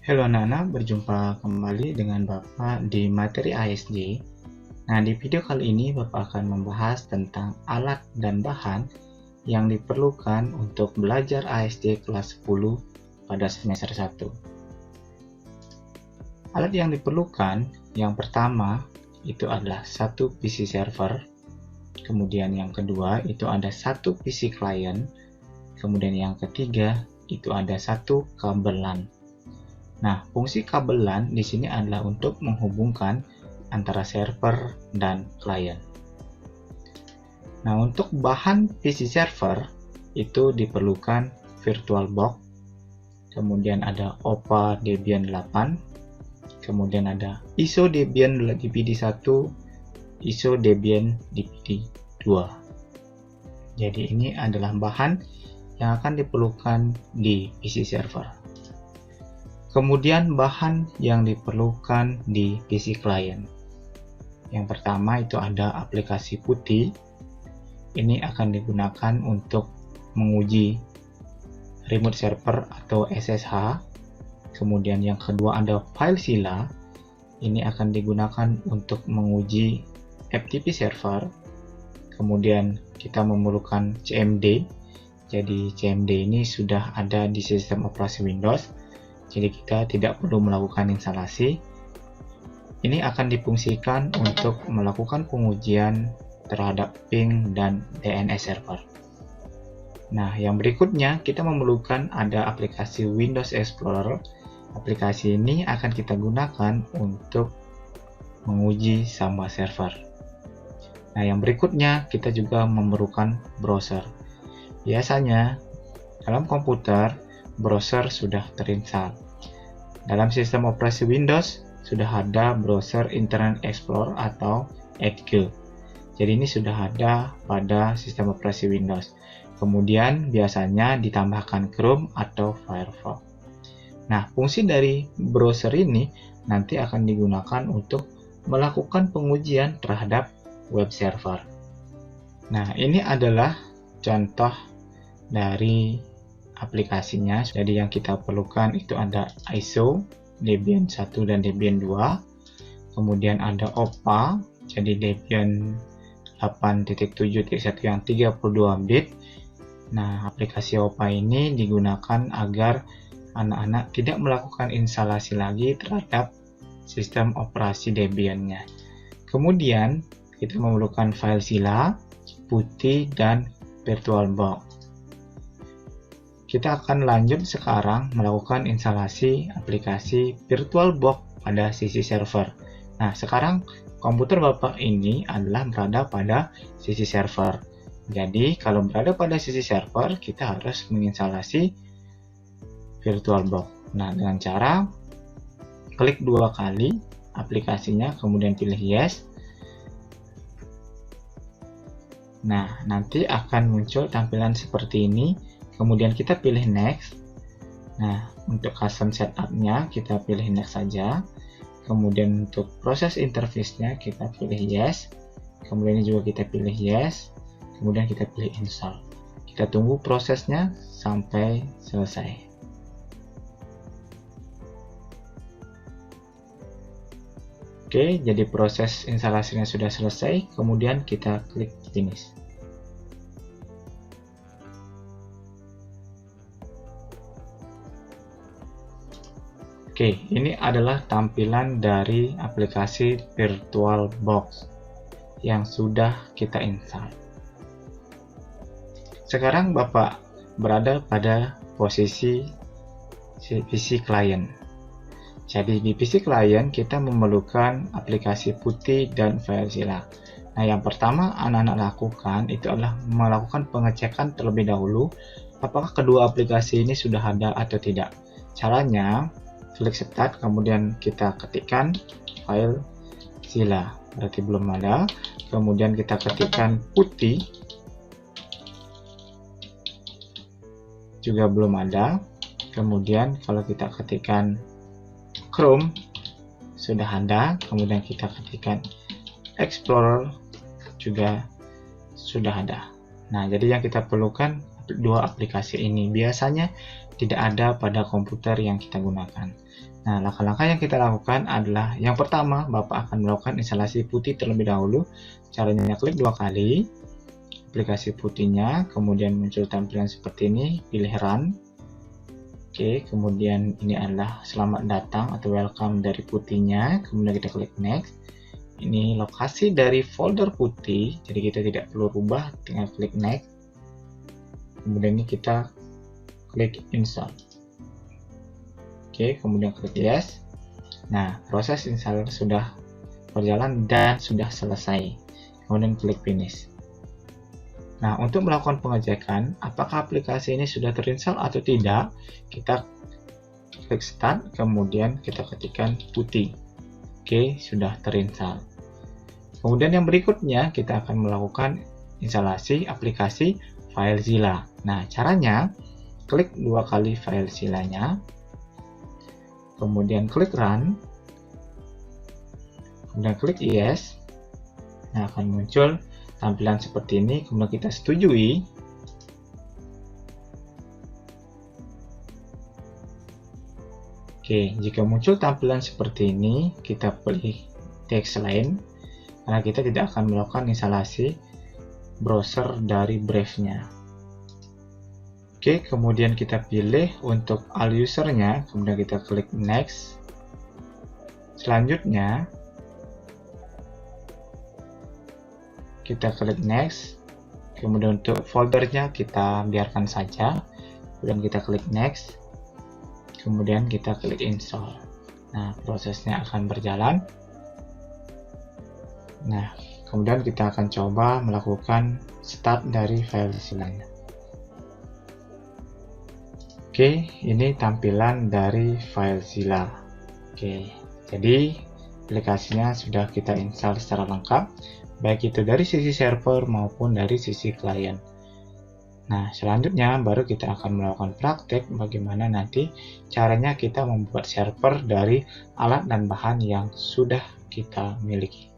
Halo anak-anak, berjumpa kembali dengan Bapak di materi ASD. Nah, di video kali ini Bapak akan membahas tentang alat dan bahan yang diperlukan untuk belajar ASD kelas 10 pada semester 1. Alat yang diperlukan yang pertama itu adalah satu PC server, kemudian yang kedua itu ada satu PC client, kemudian yang ketiga itu ada satu kabel LAN. Nah, fungsi kabel LAN di sini adalah untuk menghubungkan antara server dan klien. Nah, untuk bahan PC server itu diperlukan VirtualBox, kemudian ada OPA Debian 8, kemudian ada ISO Debian DPD1, ISO Debian DPD2. Jadi ini adalah bahan yang akan diperlukan di PC server. Kemudian bahan yang diperlukan di PC client. Yang pertama itu ada aplikasi putih. Ini akan digunakan untuk menguji remote server atau SSH. Kemudian yang kedua ada FileZilla. Ini akan digunakan untuk menguji FTP server. Kemudian kita memerlukan CMD. Jadi CMD ini sudah ada di sistem operasi Windows. Jadi kita tidak perlu melakukan instalasi. Ini akan difungsikan untuk melakukan pengujian terhadap ping dan DNS server. Nah, yang berikutnya kita memerlukan ada aplikasi Windows Explorer. Aplikasi ini akan kita gunakan untuk menguji sama server. Nah, yang berikutnya kita juga memerlukan browser. Biasanya dalam komputer browser sudah terinstall. Dalam sistem operasi Windows sudah ada browser Internet Explorer atau Edge. Jadi ini sudah ada pada sistem operasi Windows. Kemudian biasanya ditambahkan Chrome atau Firefox. Nah, fungsi dari browser ini nanti akan digunakan untuk melakukan pengujian terhadap web server. Nah, ini adalah contoh dari aplikasinya. Jadi yang kita perlukan itu ada ISO Debian 1 dan Debian 2, kemudian ada OPA, jadi Debian 8.7.1 yang 32 bit. Nah, aplikasi OPA ini digunakan agar anak-anak tidak melakukan instalasi lagi terhadap sistem operasi Debian-nya. Kemudian kita memerlukan FileZilla, putih, dan VirtualBox. Kita akan lanjut sekarang melakukan instalasi aplikasi VirtualBox pada sisi server. Nah, sekarang komputer Bapak ini adalah berada pada sisi server. Jadi, kalau berada pada sisi server, kita harus menginstalasi VirtualBox. Nah, dengan cara klik 2 kali aplikasinya, kemudian pilih Yes. Nah, nanti akan muncul tampilan seperti ini. Kemudian kita pilih Next. Nah, untuk custom setup-nya kita pilih Next saja. Kemudian untuk proses interface-nya kita pilih Yes. Kemudian ini juga kita pilih Yes. Kemudian kita pilih Install. Kita tunggu prosesnya sampai selesai. Oke, jadi proses instalasinya sudah selesai. Kemudian kita klik Finish. Oke, ini adalah tampilan dari aplikasi VirtualBox yang sudah kita install. Sekarang Bapak berada pada posisi PC client. Jadi di PC client kita memerlukan aplikasi putih dan FileZilla. Nah, yang pertama anak-anak lakukan itu adalah melakukan pengecekan terlebih dahulu apakah kedua aplikasi ini sudah ada atau tidak. Caranya klik Start, kemudian kita ketikkan FileZilla, berarti belum ada. Kemudian kita ketikkan putih, juga belum ada. Kemudian kalau kita ketikkan Chrome, sudah ada. Kemudian kita ketikkan Explorer, juga sudah ada. Nah, jadi yang kita perlukan dua aplikasi ini. Biasanya tidak ada pada komputer yang kita gunakan. Nah, langkah-langkah yang kita lakukan adalah yang pertama, Bapak akan melakukan instalasi putih terlebih dahulu. Caranya klik 2 kali aplikasi putihnya, kemudian muncul tampilan seperti ini, pilih Run. Oke, kemudian ini adalah selamat datang atau welcome dari putihnya, kemudian kita klik Next. Ini lokasi dari folder putih, jadi kita tidak perlu rubah, tinggal klik Next. Kemudian ini kita klik Install. Oke, kemudian klik Yes. Nah, proses install sudah berjalan dan sudah selesai. Kemudian klik Finish. Nah, untuk melakukan pengecekan apakah aplikasi ini sudah terinstall atau tidak, kita klik Start, kemudian kita ketikkan putih. Oke, sudah terinstall. Kemudian yang berikutnya kita akan melakukan instalasi aplikasi FileZilla. Nah, caranya klik 2 kali FileZilla-nya, kemudian klik Run, kemudian klik Yes. Nah, akan muncul tampilan seperti ini, kemudian kita setujui. Oke, jika muncul tampilan seperti ini, kita pilih teks lain, karena kita tidak akan melakukan instalasi browser dari Brave-nya. Oke, kemudian kita pilih untuk all user-nya, kemudian kita klik Next. Selanjutnya, kita klik Next, kemudian untuk foldernya kita biarkan saja, kemudian kita klik Next, kemudian kita klik Install. Nah, prosesnya akan berjalan. Nah, kemudian kita akan coba melakukan start dari FileZilla-nya. Oke, ini tampilan dari FileZilla. Oke, jadi aplikasinya sudah kita install secara lengkap, baik itu dari sisi server maupun dari sisi klien. Nah, selanjutnya baru kita akan melakukan praktek bagaimana nanti caranya kita membuat server dari alat dan bahan yang sudah kita miliki.